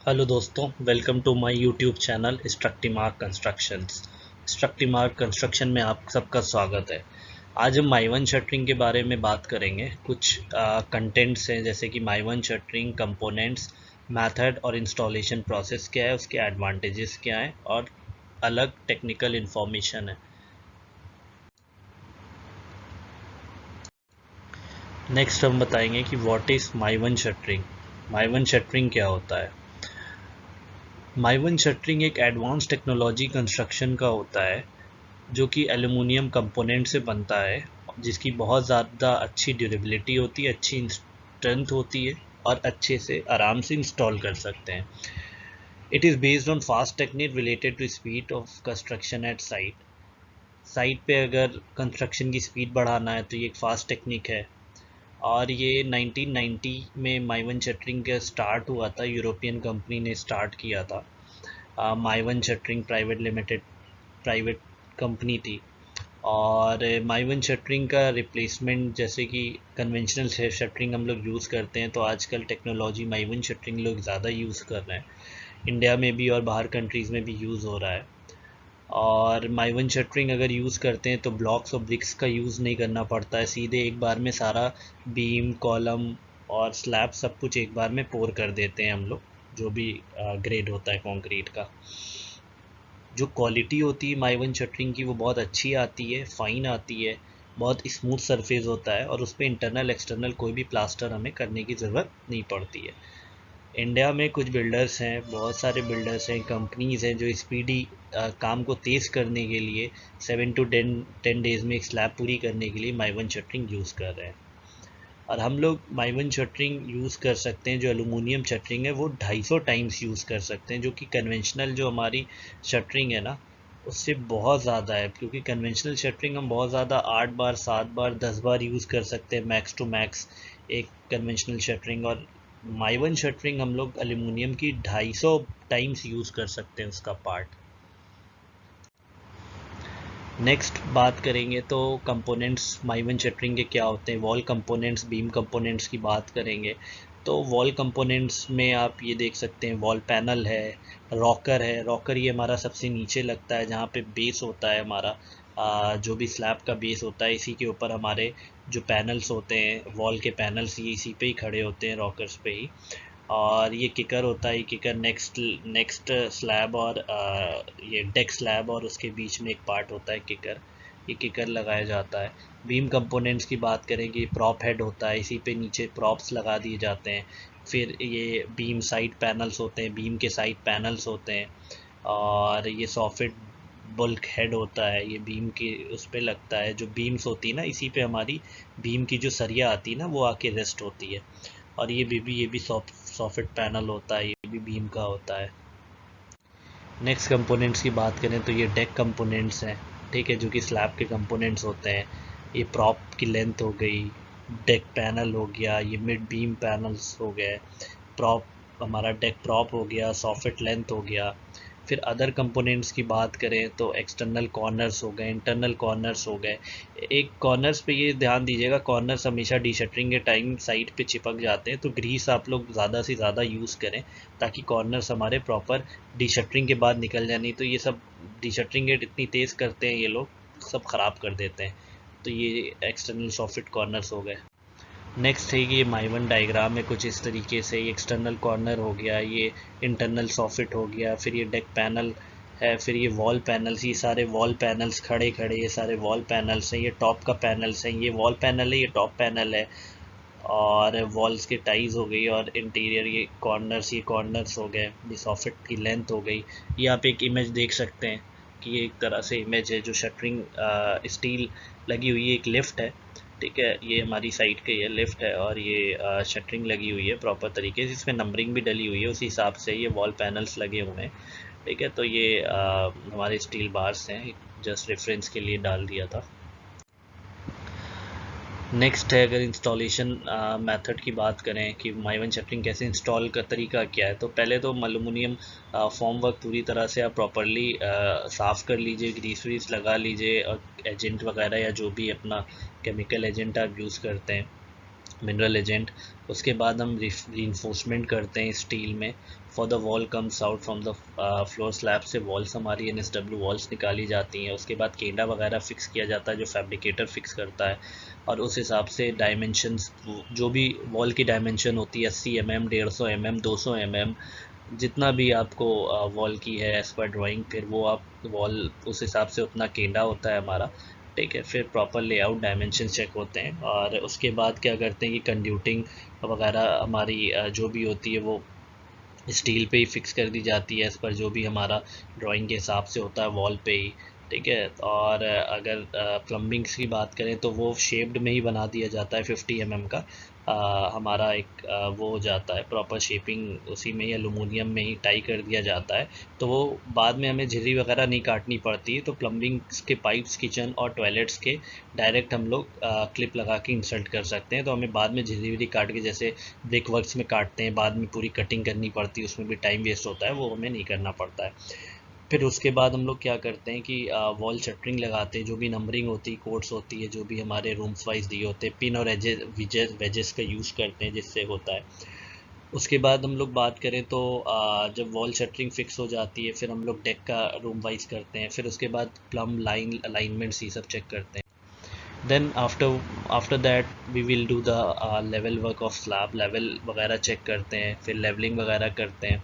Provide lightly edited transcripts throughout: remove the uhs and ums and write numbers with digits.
Hello दोस्तों, welcome to my YouTube channel Structimark constructions. Structimark construction में आप सबका स्वागत है। आज हम माइवन शटरिंग के बारे में बात करेंगे। कुछ कंटेंट्स हैं जैसे कि माइवन शटरिंग कंपोनेंट्स, मेथड और इंस्टॉलेशन प्रोसेस क्या है, उसके एडवांटेजेस क्या हैं और अलग टेक्निकल इन्फॉर्मेशन है। नेक्स्ट हम बताएंगे कि व्हाट इज़ माइवन शटरिंग। माइवन शटरिंग क्या होता है। माइवन शटरिंग एक एडवांस टेक्नोलॉजी कंस्ट्रक्शन का होता है जो कि एल्युमिनियम कंपोनेंट से बनता है, जिसकी बहुत ज़्यादा अच्छी ड्यूरेबिलिटी होती है, अच्छी स्ट्रेंथ होती है और अच्छे से आराम से इंस्टॉल कर सकते हैं। It is based on fast technique related to speed of construction at site. Site पे अगर कंस्ट्रक्शन की स्पीड बढ़ाना है तो ये एक फास्ट टेक्निक है। और ये 1990 में माइवन शटरिंग का स्टार्ट हुआ था, यूरोपियन कंपनी ने स्टार्ट किया था। Mivan shuttering private limited private company थी। और माइवन शटरिंग का रिप्लेसमेंट, जैसे कि कन्वेंशनल शटरिंग हम लोग यूज़ करते हैं, तो आजकल टेक्नोलॉजी माइवन शटरिंग लोग ज़्यादा यूज़ कर रहे हैं। इंडिया में भी और बाहर कंट्रीज़ में भी यूज़ हो रहा है। और माइवन शटरिंग अगर यूज़ करते हैं तो ब्लॉक्स और ब्रिक्स का यूज़ नहीं करना पड़ता है, सीधे एक बार में सारा बीम, कॉलम और स्लैब सब कुछ एक बार में पोर कर देते हैं हम लोग, जो भी ग्रेड होता है कंक्रीट का। जो क्वालिटी होती है माइवन शटरिंग की वो बहुत अच्छी आती है, फाइन आती है, बहुत स्मूथ सरफेस होता है और उस पर इंटरनल एक्सटर्नल कोई भी प्लास्टर हमें करने की ज़रूरत नहीं पड़ती है। इंडिया में कुछ बिल्डर्स हैं, बहुत सारे बिल्डर्स हैं, कंपनीज़ हैं जो स्पीडी काम को तेज़ करने के लिए 7 to 10 डेज़ में एक स्लैब पूरी करने के लिए माइवन शटरिंग यूज़ कर रहे हैं। और हम लोग माइवन शटरिंग यूज़ कर सकते हैं, जो एलुमिनियम शटरिंग है वो 250 टाइम्स यूज़ कर सकते हैं, जो कि कन्वेंशनल जो हमारी शटरिंग है ना उससे बहुत ज़्यादा है। क्योंकि कन्वेंशनल शटरिंग हम बहुत ज़्यादा 8 बार, 7 बार, 10 बार यूज़ कर सकते हैं मैक्स टू मैक्स एक कन्वेंशनल शटरिंग। और माइवन शटरिंग हम लोग एल्यूमिनियम की 250 टाइम्स यूज़ कर सकते हैं उसका पार्ट। नेक्स्ट बात करेंगे तो कंपोनेंट्स माइवन शटरिंग के क्या होते हैं। वॉल कंपोनेंट्स, बीम कंपोनेंट्स की बात करेंगे तो वॉल कंपोनेंट्स में आप ये देख सकते हैं, वॉल पैनल है, रॉकर है। रॉकर ये हमारा सबसे नीचे लगता है जहाँ पे बेस होता है हमारा, जो भी स्लैब का बेस होता है इसी के ऊपर हमारे जो पैनल्स होते हैं, वॉल के पैनल्स, ये इसी पे ही खड़े होते हैं, रॉकर्स पे ही। और ये किकर होता है, ये किकर नेक्स्ट नेक्स्ट स्लैब और ये डेक स्लैब और उसके बीच में एक पार्ट होता है किकर, ये किकर लगाया जाता है। बीम कंपोनेंट्स की बात करें कि प्रॉप हेड होता है, इसी पे नीचे प्रॉप्स लगा दिए जाते हैं। फिर ये बीम साइड पैनल्स होते हैं, बीम के साइड पैनल्स होते हैं। और ये सॉफिट बल्क हेड होता है, ये बीम के उस पे लगता है, जो बीम्स होती है ना इसी पे हमारी बीम की जो सरिया आती है ना वो आके रेस्ट होती है। और ये भी सॉफिट पैनल होता है, ये भी बीम का होता है। नेक्स्ट कंपोनेंट्स की बात करें तो ये डेक कंपोनेंट्स हैं, ठीक है, जो कि स्लैब के कंपोनेंट्स होते हैं। ये प्रॉप की लेंथ हो गई, डेक पैनल हो गया, ये मिड बीम पैनल्स हो गए, प्रॉप हमारा डेक प्रॉप हो गया, सॉफिट लेंथ हो गया। फिर अदर कंपोनेंट्स की बात करें तो एक्सटर्नल कॉर्नर्स हो गए, इंटरनल कॉर्नर्स हो गए। एक कॉर्नर्स पे ये ध्यान दीजिएगा, कॉर्नर्स हमेशा डीशटरिंग के टाइम साइड पे चिपक जाते हैं, तो ग्रीस आप लोग ज़्यादा से ज़्यादा यूज़ करें ताकि कॉर्नर्स हमारे प्रॉपर डीशटरिंग के बाद निकल जाए। नहीं तो ये सब डीशटरिंग इतनी तेज़ करते हैं ये लोग, सब ख़राब कर देते हैं। तो ये एक्सटर्नल सॉफिट कॉर्नर्स हो गए। नेक्स्ट है कि ये माइवन डायग्राम में कुछ इस तरीके से एक्सटर्नल कॉर्नर हो गया, ये इंटरनल सॉफिट हो गया, फिर ये डेक पैनल है, फिर ये वॉल पैनल्स, ये सारे वॉल पैनल्स खड़े खड़े ये सारे वॉल पैनल्स हैं, ये टॉप का पैनल्स हैं, ये वॉल पैनल है, ये टॉप पैनल है। और वॉल्स की टाइज हो गई और इंटीरियर ये कॉर्नर्स हो गए, ये सॉफिट की लेंथ हो गई। ये आप एक इमेज देख सकते हैं कि ये एक तरह से इमेज है जो शटरिंग स्टील लगी हुई है, एक लिफ्ट है, ठीक है, ये हमारी साइड के ये लिफ्ट है और ये शटरिंग लगी हुई है प्रॉपर तरीके से, इसमें नंबरिंग भी डली हुई है, उसी हिसाब से ये वॉल पैनल्स लगे हुए हैं, ठीक है। तो ये हमारे स्टील बार्स हैं, जस्ट रेफरेंस के लिए डाल दिया था। नेक्स्ट है, अगर इंस्टॉलेशन मेथड की बात करें कि माइवन शटरिंग कैसे इंस्टॉल का तरीका क्या है, तो पहले तो एलुमिनियम फॉर्म वर्क पूरी तरह से आप प्रॉपरली साफ़ कर लीजिए, ग्रीस व्रीस लगा लीजिए और एजेंट वगैरह या जो भी अपना केमिकल एजेंट आप यूज़ करते हैं मिनरल एजेंट। उसके बाद हम रीइंफोर्समेंट करते हैं स्टील में। For the wall comes out from the floor slab से वॉल्स हमारी NSW वॉल्स निकाली जाती हैं। उसके बाद केंडा वगैरह फिक्स किया जाता है जो फैब्रिकेटर फिक्स करता है, और उस हिसाब से डायमेंशंस, जो भी वॉल की डायमेंशन होती है 80 mm, 150 mm, 200 mm, जितना भी आपको वॉल की है एज पर ड्राइंग, फिर वो आप वॉल उस हिसाब से उतना केंडा होता है हमारा। ठीक है, फिर प्रॉपर लेआउट डायमेंशन चेक होते हैं, और उसके बाद क्या करते हैं कि कंड्यूटिंग वगैरह हमारी जो भी होती है वो स्टील पे ही फिक्स कर दी जाती है एज़ पर जो भी हमारा ड्राइंग के हिसाब से होता है वॉल पे ही। ठीक है, और अगर प्लम्बिंग्स की बात करें तो वो शेप्ड में ही बना दिया जाता है 50 mm का। हमारा एक वो हो जाता है प्रॉपर शेपिंग, उसी में ही एलुमिनियम में ही टाई कर दिया जाता है, तो वो बाद में हमें झिर्री वगैरह नहीं काटनी पड़ती है। तो प्लम्बिंग के पाइप्स किचन और टॉयलेट्स के डायरेक्ट हम लोग क्लिप लगा के इंसर्ट कर सकते हैं, तो हमें बाद में झिर्री विरी काट के, जैसे ब्रिक वर्क्स में काटते हैं बाद में पूरी कटिंग करनी पड़ती है, उसमें भी टाइम वेस्ट होता है, वो हमें नहीं करना पड़ता है। फिर उसके बाद हम लोग क्या करते हैं कि वॉल शटरिंग लगाते हैं, जो भी नंबरिंग होती है, कोड्स होती है, जो भी हमारे रूम्स वाइज दिए होते हैं, पिन और एजेस वेजेस का यूज़ करते हैं जिससे होता है। उसके बाद हम लोग बात करें तो जब वॉल शटरिंग फिक्स हो जाती है फिर हम लोग डेक का रूम वाइज करते हैं, फिर उसके बाद प्लम लाइन अलाइनमेंट्स ये सब चेक करते हैं। Then after that we will do the level work of slab, level वगैरह चेक करते हैं, फिर लेवलिंग वगैरह करते हैं।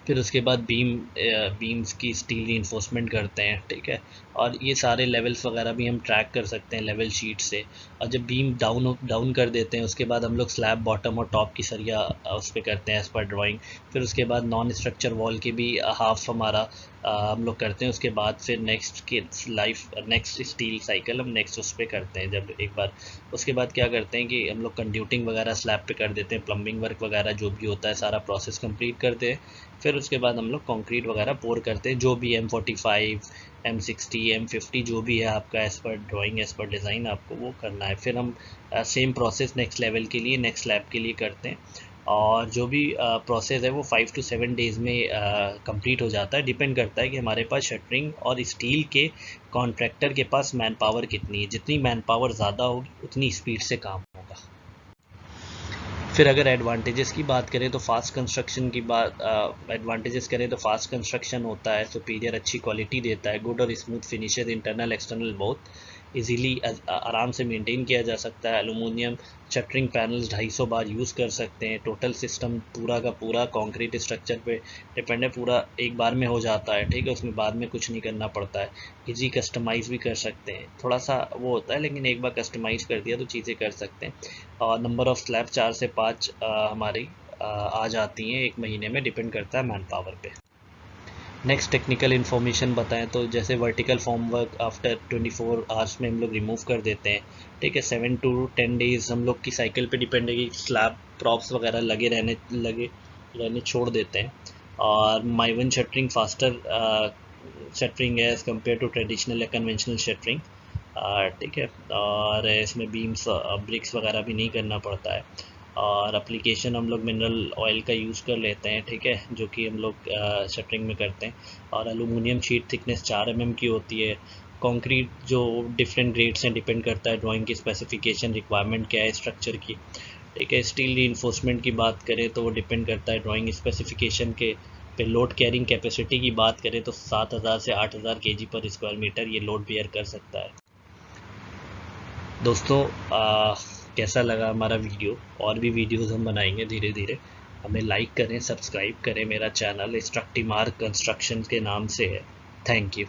फिर उसके बाद बीम्स की स्टील रीइंफोर्समेंट करते हैं। ठीक है, और ये सारे लेवल्स वगैरह भी हम ट्रैक कर सकते हैं लेवल शीट से। और जब बीम डाउन कर देते हैं उसके बाद हम लोग स्लैब बॉटम और टॉप की सरिया उस पर करते हैं एज़ पर ड्राइंग। फिर उसके बाद नॉन स्ट्रक्चर वॉल की भी हाफ हमारा हम लोग करते हैं। उसके बाद फिर नेक्स्ट स्टील साइकिल हम नेक्स्ट उस पर करते हैं जब एक बार। उसके बाद क्या करते हैं कि हम लोग कंड्यूटिंग वगैरह स्लैब पे कर देते हैं, प्लम्बिंग वर्क वगैरह जो भी होता है सारा प्रोसेस कंप्लीट करते हैं। फिर उसके बाद हम लोग कंक्रीट वगैरह पोर करते हैं, जो भी M45, M60, M50 जो भी है आपका as per drawing as per design आपको वो करना है। फिर हम सेम प्रोसेस नेक्स्ट लेवल के लिए, नेक्स्ट स्लैब के लिए करते हैं, और जो भी प्रोसेस है वो 5 to 7 डेज़ में कंप्लीट हो जाता है। डिपेंड करता है कि हमारे पास शटरिंग और स्टील के कॉन्ट्रैक्टर के पास मैन पावर कितनी है। जितनी मैन पावर ज़्यादा होगी उतनी स्पीड से काम होगा। फिर अगर एडवांटेजेस की बात करें तो फास्ट कंस्ट्रक्शन की बात एडवांटेजेस करें तो फास्ट कंस्ट्रक्शन होता है, सुपीरियर अच्छी क्वालिटी देता है, गुड और smooth finishes internal external both, easily आराम से मेंटेन किया जा सकता है। एलुमिनियम शटरिंग पैनल्स 250 बार यूज़ कर सकते हैं। टोटल सिस्टम पूरा का पूरा कंक्रीट स्ट्रक्चर पे डिपेंड है, पूरा एक बार में हो जाता है। ठीक है, उसमें बाद में कुछ नहीं करना पड़ता है। इजी कस्टमाइज़ भी कर सकते हैं, थोड़ा सा वो होता है लेकिन एक बार कस्टमाइज़ कर दिया तो चीज़ें कर सकते हैं। और नंबर ऑफ़ स्लैब 4 से 5 हमारी आ जाती हैं एक महीने में, डिपेंड करता है मैन पावर पे। नेक्स्ट टेक्निकल इन्फॉर्मेशन बताएं तो जैसे vertical form work after 24 hours में हम लोग रिमूव कर देते हैं। ठीक है, 7 to 10 डेज़ हम लोग की साइकिल पे डिपेंड है कि स्लैब प्रॉप्स वगैरह रहने छोड़ देते हैं। और माइवन शटरिंग फास्टर शटरिंग है एज़ कम्पेयर टू ट्रेडिशनल या कन्वेंशनल शटरिंग। ठीक है, और इसमें बीम्स ब्रिक्स वगैरह भी नहीं करना पड़ता है। और एप्लीकेशन हम लोग मिनरल ऑयल का यूज़ कर लेते हैं। ठीक है, जो कि हम लोग शटरिंग में करते हैं। और एलुमिनियम शीट थिकनेस 4 mm की होती है। कंक्रीट जो डिफरेंट ग्रेड्स हैं, डिपेंड करता है ड्राइंग की स्पेसिफिकेशन रिक्वायरमेंट क्या है स्ट्रक्चर की। ठीक है, स्टील रीइंफोर्समेंट की बात करें तो वो डिपेंड करता है ड्राइंग स्पेसिफिकेशन के पे। लोड कैरिंग कैपेसिटी की बात करें तो 7000 से 8000 kg पर स्क्वायर मीटर ये लोड बेयर कर सकता है। दोस्तों कैसा लगा हमारा वीडियो? और भी वीडियोस हम बनाएंगे धीरे धीरे। हमें लाइक करें, सब्सक्राइब करें, मेरा चैनल स्ट्रक्टिमार कंस्ट्रक्शन के नाम से है। Thank you.